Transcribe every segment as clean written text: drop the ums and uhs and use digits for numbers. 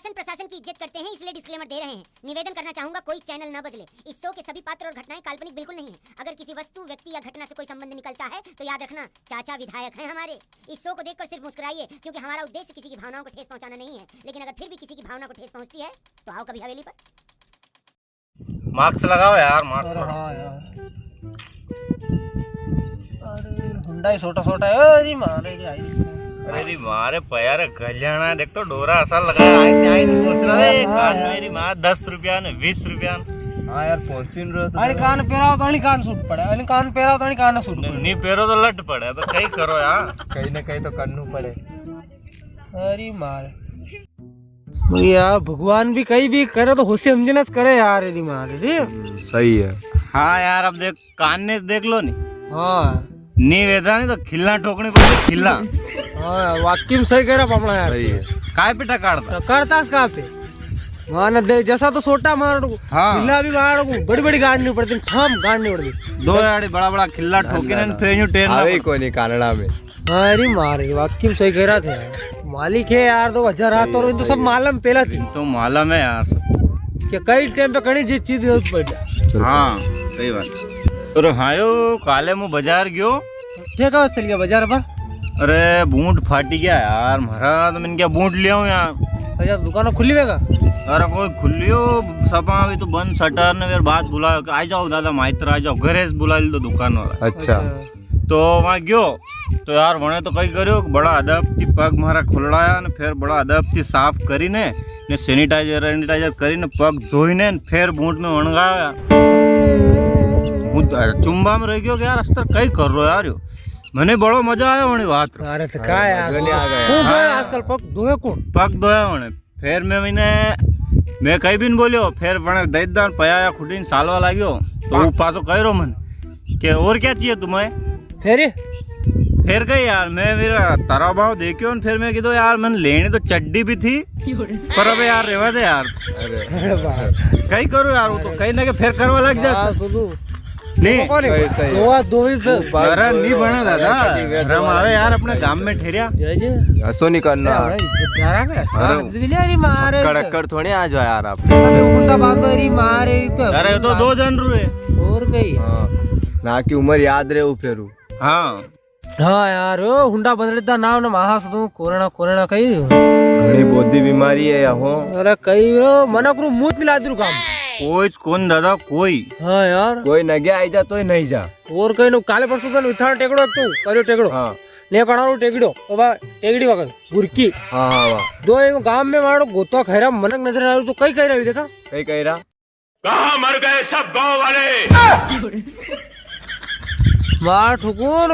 शासन प्रशासन की इज्जत करते हैं, इसलिए डिस्क्लेमर दे रहे हैं। निवेदन करना चाहूंगा कोई चैनल न बदले। इस शो के सभी पात्र और घटनाएं काल्पनिक बिल्कुल नहीं है। अगर किसी वस्तु, व्यक्ति या घटना से कोई संबंध निकलता है तो याद रखना चाचा विधायक हैं हमारे। इस शो को देखकर सिर्फ मुस्कुराइए, क्योंकि हमारा उद्देश्य किसी की भावनाओं को ठेस पहुंचाना नहीं है। लेकिन अगर फिर भी किसी की भावना को ठेस पहुंचती है तो आओ कभी हवेली पर। मार्क्स लगाओ यार, मार्क्स लगाओ। हाँ यार, अरे हुंडा छोटा छोटा है। अरे मारे रे आई, अरे मारे प्यार कल्याण देख तो डोरा असा लगा आई पूछना रे कान मेरी मां 10 रुपया ने 20 रुपया। हाँ यार पहुंचीन रहो अरे कान पेराव तो कान सूट पड़े, अरे कान पेराव तो कान सूट पड़े। नहीं पेरो तो लट पड़े। अब कहीं करो यार, कहीं ना कहीं तो करना पड़े। अरे मारे यार, भगवान भी कहीं भी करे तो होशी समझना करे यार। अरे मारे रे सही है। हाँ यार, अब देख कान ने देख लो नी। हाँ नहीं वेदा नहीं तो खिल्ला ठोकनी पड़ती खिल्ला। हाँ वाक्य में सही कह रहा पापड़ा यार। सही है। काय पे टकाड़ता करतास कहाँ पे वहाँ न दे जैसा तो सोटा मार दो, हाँ। खिल्ला भी मार दो, बड़ी बड़ी गाड़नी पड़ती, ठम गाड़नी पड़ती। दो यार बड़ा बड़ा खिल्ला ठोके ने फिर यूं टेरना आवे को नहीं कनाडा में। अरे मारे वाक्य में सही कह रहा था यार। मालिक है यार, 2000 हाथ और तो सब मालूम पहला थी तो मालूम है यार सब कि कई टाइम पे कहीं जी चीज जरूरत पड़ जाए। हाँ सही बात। अरे हाँ यो काले मुँह बाजार गयो। ठीक है, चल गया बाजार पर। अरे बूट फाटी गया यार मारा, तो मैंने क्या बूट लिया हूँ यार। अच्छा दुकान खुली रहेगा? अरे कोई खुलियो सपा अभी तो बंद शटर ने फिर बात बुलाया कि आ जाओ दादा माइत्र आ जाओ घरे से बुला ली तो दुकान वाला। अच्छा तो वहाँ गयो तो यार वने तो कई करो बड़ा अदब थी पग मारा खुलड़ाया ने फिर बड़ा अदब थी साफ करी ने सैनिटाइजर करी ने पग धोई ने फिर बूट में वणगाया। चुम्बा में रह गयो कि यार अस्तर कई कर रो यार यो। मैंने बड़ो मजा आया वणी बात। अरे तो का यार आजकल पक धोए कौन पग धोया वने फिर मैं कहीं भी नहीं बोलियो। फिर वने दैदान पया खुटी सालवा लाग्यो तो वो पासो कह रो मन के और क्या चाहिए तुम्हें। फिर कही यार मैं मेरा तारा भाव देखियो फिर मैं कीधो यार मैंने लेनी तो चड्डी भी थी पर अब यार रेवा दे यार। अरे कहीं करो यार वो तो कहीं ना फिर करवा लग जा नहीं। अरे नहीं बना दादा रम आवे यार अपने गांव में ठहरिया ऐसो नहीं करना। कड़कर थोड़ी आ जाओ यार आप। अरे तो 2 जन रुए और कहीं ना की उम्र याद रहे फिर। हाँ हाँ यार हुंडा बदलता नाम न महास दू कोरोना कई घणी बोधी बीमारी है या हो। अरे कई मना करू मुंह मिला दू काम कोई कौन दादा कोई। हाँ यार कोई न गया आई जा तो नहीं जा। और कहीं काले परसों का इथान टेकड़ो तू करियो टेकड़ो। हाँ ले कणारो टेकड़ो बाबा टेकड़ी वगल गुरकी। हाँ हाँ वाह दो गांव में मारो गोतो खैरा मनक नजर आ तो कई कह रहा देखा कहीं कह रहा कहाँ मर गए सब गांव वाले। मार ठुकुर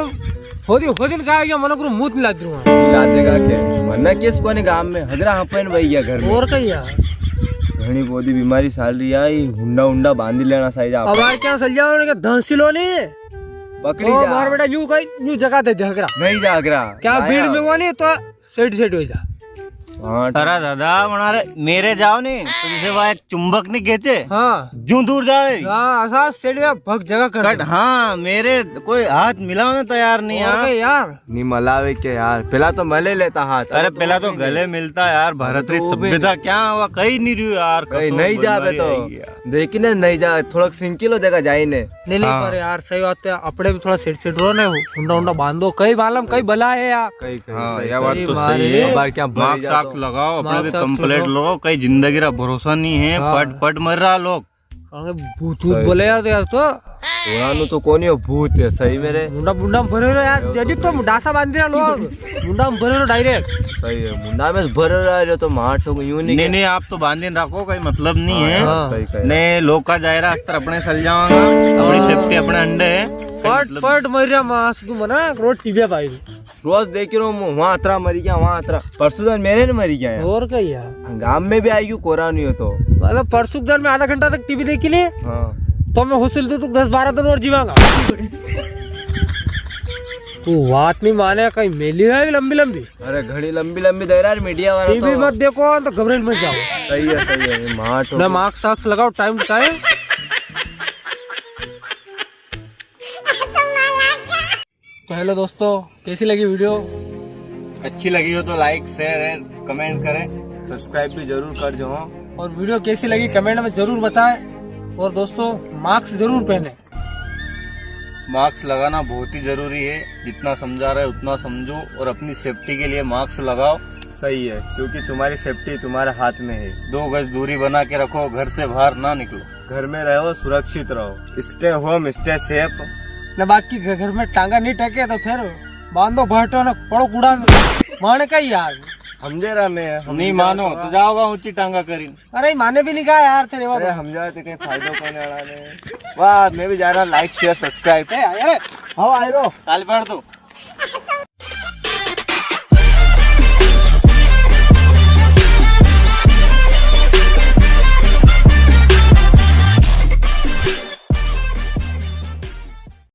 होदिन का गया मन करू मुंह मिला दूंगा मिला देगा के वरना किस कोने गांव में हजरा हपन वही गया घर में। और कहीं यार घणी बोधी बीमारी साल रही आई हुंडा बांध लेना सही जा। अब क्या सल जाओ ने धंसिलो नहीं पकड़ी जा मार बेटा यूं कहीं यूं जगह दे झगड़ा नहीं जागरा क्या भीड़ में वो नहीं तो सेट हो जा। हाँ अरे दादा बनारे मेरे जाओ नहीं तो जैसे वहाँ एक चुंबक नहीं खींचे हाँ जूं दूर जाए ऐसा सेट भग जगह कर कट। हाँ मेरे कोई हाथ मिलाने तैयार नहीं यार नहीं मलावे के यार पहला तो मले लेता हाथ। अरे पहला तो गले मिलता यार भारतीय सभ्यता क्या हुआ कहीं नहीं रही यार कहीं नहीं जावे तो देखी नहीं जा थोड़ा सिंकिलो देखा जाए नहीं पर यार सही बात है अपने भी थोड़ा सेट रो ना हुंडा बांधो कई मालूम कई भला है यार। यह बात तो सही है। क्या मार्क्स लगाओ अपने भी कंप्लेंट लो कई जिंदगी का भरोसा नहीं है। पट मर रहा लोग भूत बोले यार तो तो कौन है भूत है सही मेरे मुंडा भरे रो यार जजी तो डासा बांध रहा लोग मुंडा भरे रो डायरेक्ट सही है मुंडा में भरे रहा तो मार ठोक यूं नहीं आप तो बांधे रखो कोई मतलब नहीं है। सही नहीं लोग का जायरा अस्तर अपने चल जाऊंगा अपनी सेफ्टी अपने अंडे है। पट मर रहा मास तू मना रोज टीवी पाई रोज देख रहा हूँ वहाँ अतरा मरी गया वहाँ अतरा परसों दिन मेरे ने मरी गया और क्या यार गांव में भी आएगी कोरा नहीं हो तो मतलब परसों दिन में आधा घंटा तक टीवी देखी ले। हाँ तो मैं होसिल तो 10-12 दिन और जीवांगा। तू बात नहीं माने कहीं मेली है लंबी। अरे घड़ी लंबी दे रहा है मीडिया वाला टीवी मत देखो तो घबराहट मत जाओ। सही है मार मार्क्स लगाओ टाइम बताए। तो हेलो दोस्तों कैसी लगी वीडियो? अच्छी लगी हो तो लाइक शेयर कमेंट करें सब्सक्राइब भी जरूर कर जो। और वीडियो कैसी लगी कमेंट में जरूर बताएं। और दोस्तों मास्क जरूर पहने। मास्क लगाना बहुत ही जरूरी है, जितना समझा रहे उतना समझो और अपनी सेफ्टी के लिए मास्क लगाओ। सही है, क्योंकि तुम्हारी सेफ्टी तुम्हारे हाथ में है। 2 गज दूरी बना के रखो, घर से बाहर ना निकलो। घर में रहो, सुरक्षित रहो। Stay home, stay safe. न बाकी घर में टांगा नहीं टके तो फिर बांधो भटो न पड़ो कूड़ा में माने का ही यार। समझे रहा मैं, नहीं मानो तो जाओगा ऊंची टांगा करी। अरे माने भी नहीं कहा यार तेरे अरे हम जाए तो कहीं फायदा करने वाला नहीं। वाह, मैं भी जा रहा। Like share subscribe. अरे हाँ आई रो ताली पड़ दो।